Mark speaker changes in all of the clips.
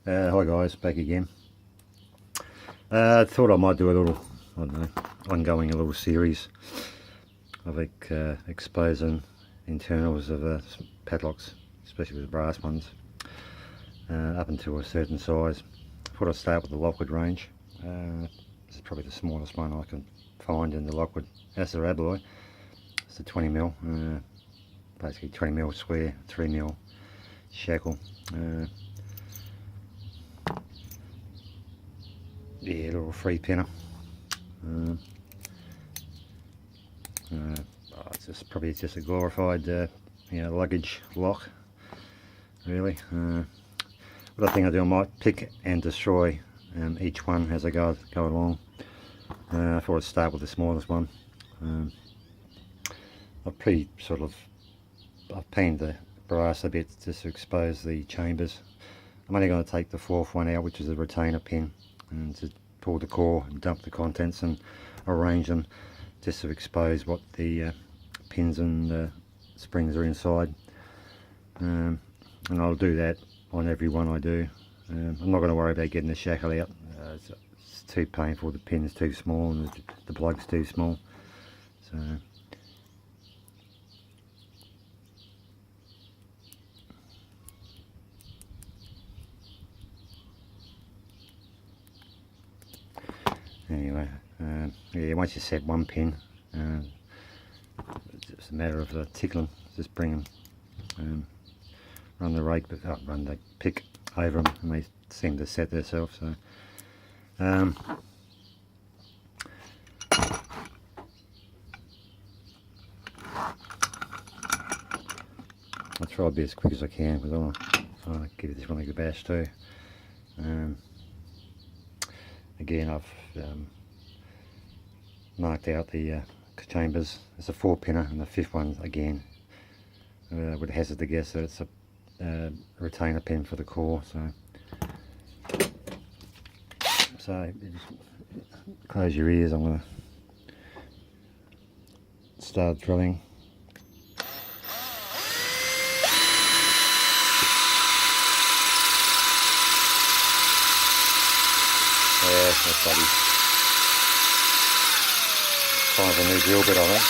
Speaker 1: Hi guys, back again. Thought I might do a little, I don't know, ongoing a little series of exposing internals of padlocks, especially with the brass ones, up until a certain size. I thought I'd start with the Lockwood range. This is probably the smallest one I can find in the Lockwood. That's the alloy. It's a 20mm, basically 20mm square, 3mm shackle. Yeah, little 3-pinner. It's just probably just a glorified luggage lock, really. What I think I do, I might pick and destroy each one as I go along. I thought I'd start with the smallest one. I've painted the brass a bit just to expose the chambers. I'm only going to take the fourth one out, which is a retainer pin, and to pull the core and dump the contents and arrange them just to expose what the pins and springs are inside. And I'll do that on every one I do. I'm not going to worry about getting the shackle out. It's too painful. The pin's too small and the plug's too small. So anyway, yeah, once you set one pin, it's just a matter of tickling, just bring them, run the rake, run the pick over them, and they seem to set themselves. So I'll try to be as quick as I can because I want to give this one a good bash too. Again, I've marked out the chambers. It's a 4-pinner, and the fifth one again would hazard to guess that it's a retainer pin for the core. So just close your ears. I'm going to start drilling. Yeah, that's bloody time for a new drill bit, I think.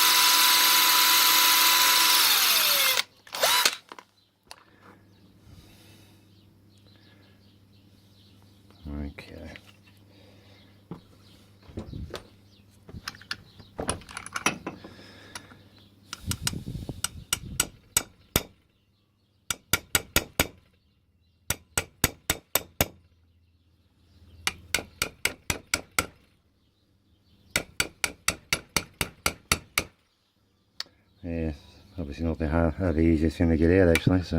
Speaker 1: Okay. Yeah, obviously not the easiest thing to get out actually, so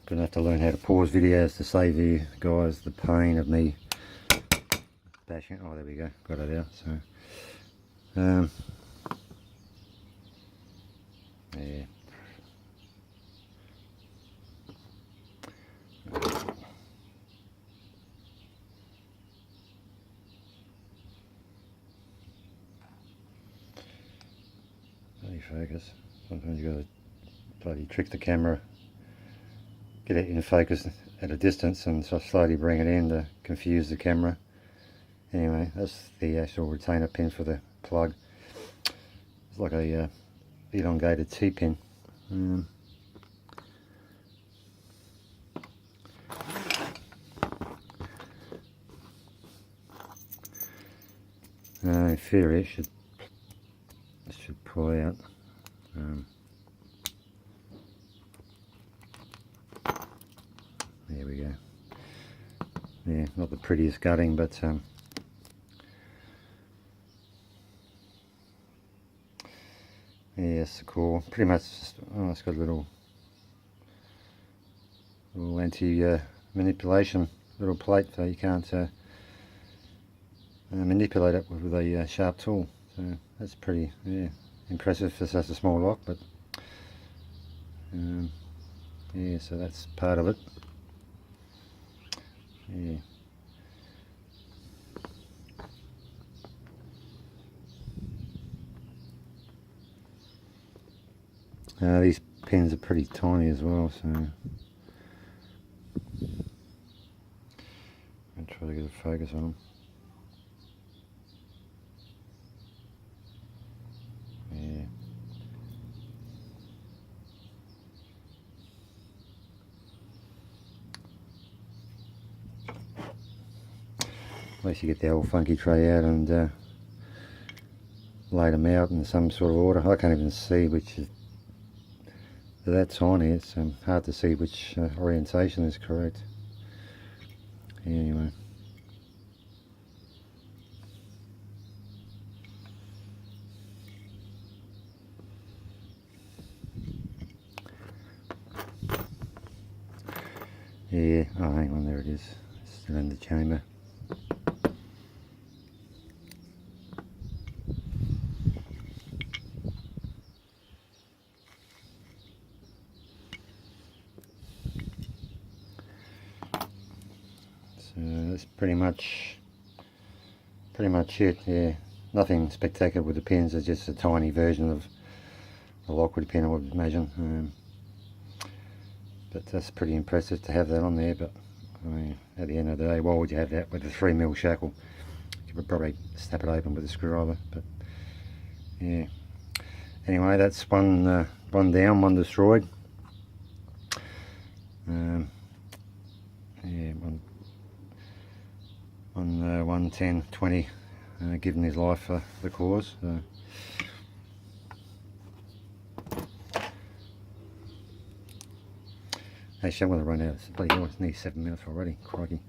Speaker 1: gonna have to learn how to pause videos to save you guys the pain of me bashing. Oh, there we go, got it out. So yeah, bloody focus. Sometimes you got to bloody trick the camera, get it in focus at a distance, and so slowly bring it in to confuse the camera. Anyway, that's the actual retainer pin for the plug. It's like a elongated T-pin. In theory, it should pull out. There we go. Yeah, not the prettiest gutting, but yes, the core pretty much just, it's got a little anti manipulation little plate, so you can't manipulate it with a sharp tool. So that's pretty impressive for such a small lock. But yeah, so that's part of it. Yeah. These pins are pretty tiny as well, so I'll try to get a focus on them. Yeah. At least you get the old funky tray out and lay them out in some sort of order. I can't even see which is, they're that tiny, it's hard to see which orientation is correct. Anyway. Yeah, oh hang on, there it is. It's still in the chamber. So that's pretty much it. Yeah, nothing spectacular with the pins. It's just a tiny version of a Lockwood pin, I would imagine. But that's pretty impressive to have that on there. But I mean, at the end of the day, why would you have that with a 3mm shackle? You would probably snap it open with a screwdriver. But yeah. Anyway, that's one down, one destroyed. Yeah, on 110.20, given his life for the cause. Actually, I'm going to run out. Bloody hell, it's nearly 7 minutes already. Crikey.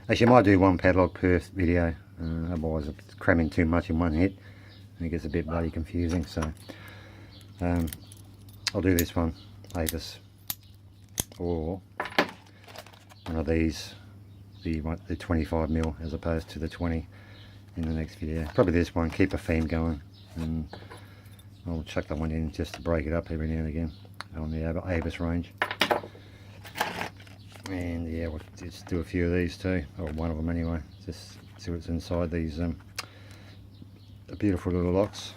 Speaker 1: Actually, I might do one padlock per video. Otherwise, it's cramming too much in one hit, and it gets a bit bloody confusing. So, I'll do this one, Avis, or one of these, the 25mm as opposed to the 20 in the next video. Probably this one. Keep a theme going, and I'll chuck that one in just to break it up every now and again on the Avis range. And yeah, we'll just do a few of these too, or one of them anyway, just see what's inside these beautiful little locks.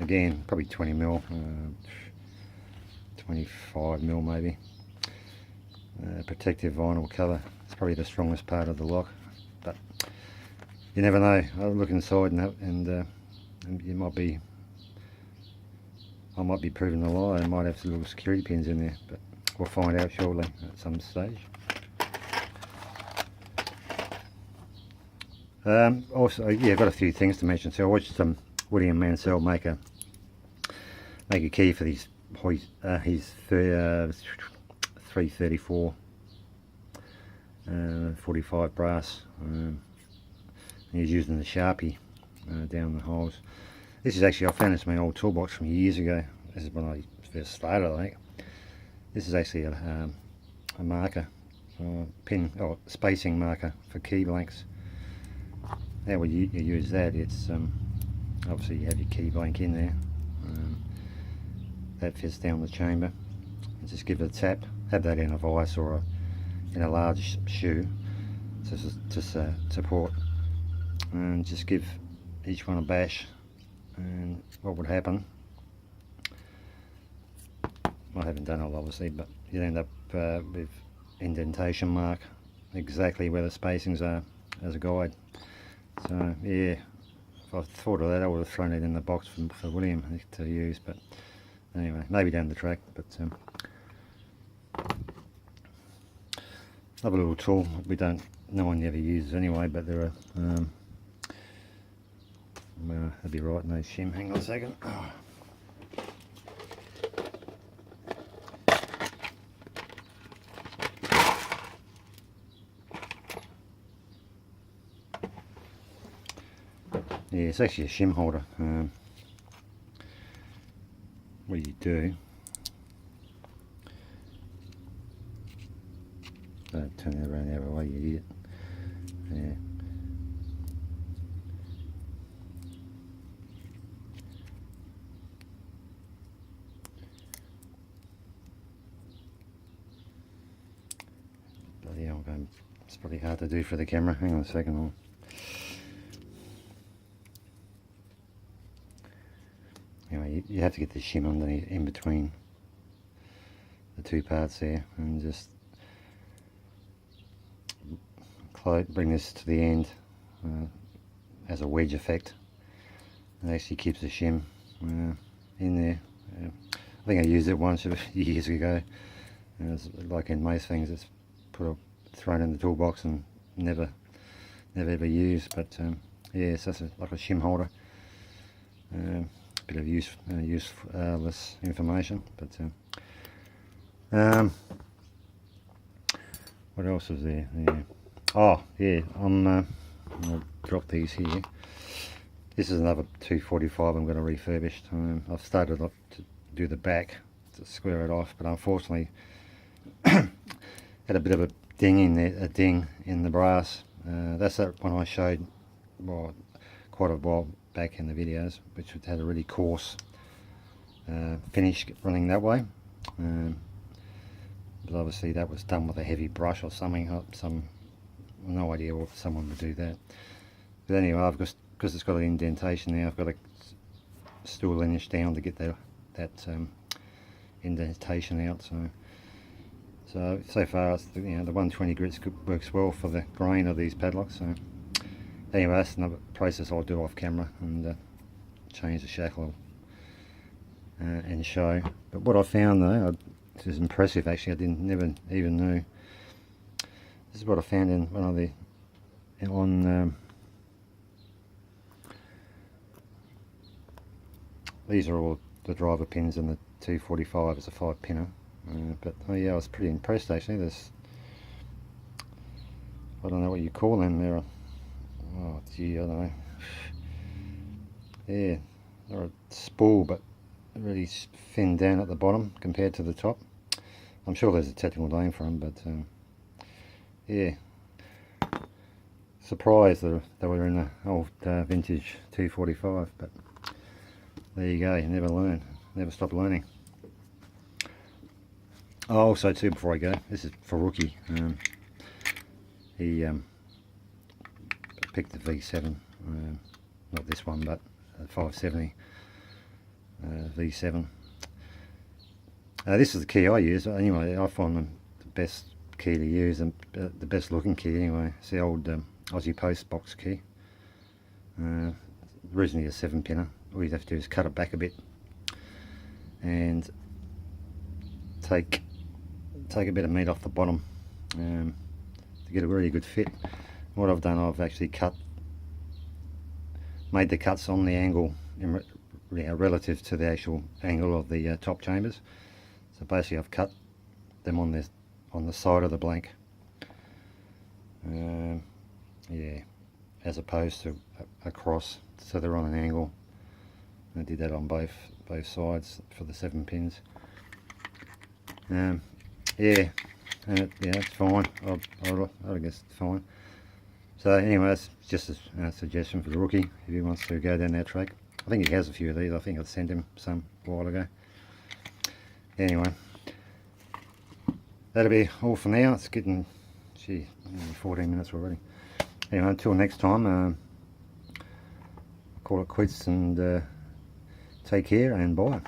Speaker 1: Again, probably 20mm, 25mm maybe. Protective vinyl cover. It's probably the strongest part of the lock, but you never know. I'll look inside and you might be, I might be proving a lie. I might have some little security pins in there, but we'll find out shortly at some stage. Also, yeah, I've got a few things to mention. So I watched William Mansell make a key for his 334 45 brass. He's using the Sharpie down the holes. This is actually, I found this in my old toolbox from years ago. This is when I first started, I think. This is actually a marker, pin or spacing marker for key blanks. How would you use that? It's obviously you have your key blank in there. That fits down the chamber. And just give it a tap. Have that in a vise or in a large shoe to support, and just give each one a bash. And what would happen? I haven't done it obviously, but you'd end up with indentation mark exactly where the spacings are as a guide. So yeah, if I thought of that, I would have thrown it in the box for William to use. But anyway, maybe down the track. But another little tool no one ever uses anyway, but there are I'll be right in those shim. Hang on a second. Oh. Yeah, it's actually a shim holder. What do you do? Don't turn it around the other way, you idiot. Yeah. Bloody hell, it's probably hard to do for the camera. Hang on a second. Anyway, you have to get the shim underneath, in between two parts there, and just bring this to the end as a wedge effect. It actually keeps the shim in there. I think I used it once years ago, and it's like in most things, it's thrown in the toolbox and never ever used. But yeah, so it's like a shim holder. Bit of useless information, but what else is there? Yeah. Oh yeah, I'll drop these here. This is another 245 I'm going to refurbish. I've started up to do the back to square it off, but unfortunately had a bit of a ding in there, in the brass. That's that one I showed quite a while back in the videos, which had a really coarse finish running that way. But obviously that was done with a heavy brush or something. No idea what someone would do that. But anyway, I've just, because it's got an indentation there, I've got to stool inch down to get that indentation out. So far, the 120 grits works well for the grain of these padlocks. So anyway, that's another process I'll do off camera, and change the shackle and show. But what I found though, this is impressive actually. I never even knew. This is what I found in one of the these are all the driver pins in the 245. It's a 5-pinner. But oh yeah, I was pretty impressed actually. There's, I don't know what you call them. They're oh gee, I don't know. Yeah, they're a spool, but really thin down at the bottom compared to the top. I'm sure there's a technical name for them, but yeah, surprised that they were in the old vintage 245. But there you go. You never stop learning. Oh, also too, before I go, this is for Rookie. He picked the V7, not this one, but 570 V7. This is the key I use. Anyway, I find them the best key to use, and the best looking key anyway. It's the old Aussie Post box key. Originally a 7-pinner. All you have to do is cut it back a bit and take a bit of meat off the bottom to get a really good fit. What I've done, I've actually made the cuts on the angle relative to the actual angle of the top chambers. So basically I've cut them on the side of the blank, yeah, as opposed to across, so they're on an angle. I did that on both sides for the 7 pins. Yeah, and it's fine. I guess it's fine. So anyway, that's just a suggestion for the Rookie if he wants to go down that track. I think he has a few of these. I think I sent him some a while ago. Anyway, that'll be all for now. It's getting, gee, 14 minutes already. Anyway, until next time, I'll call it quits, and take care and bye.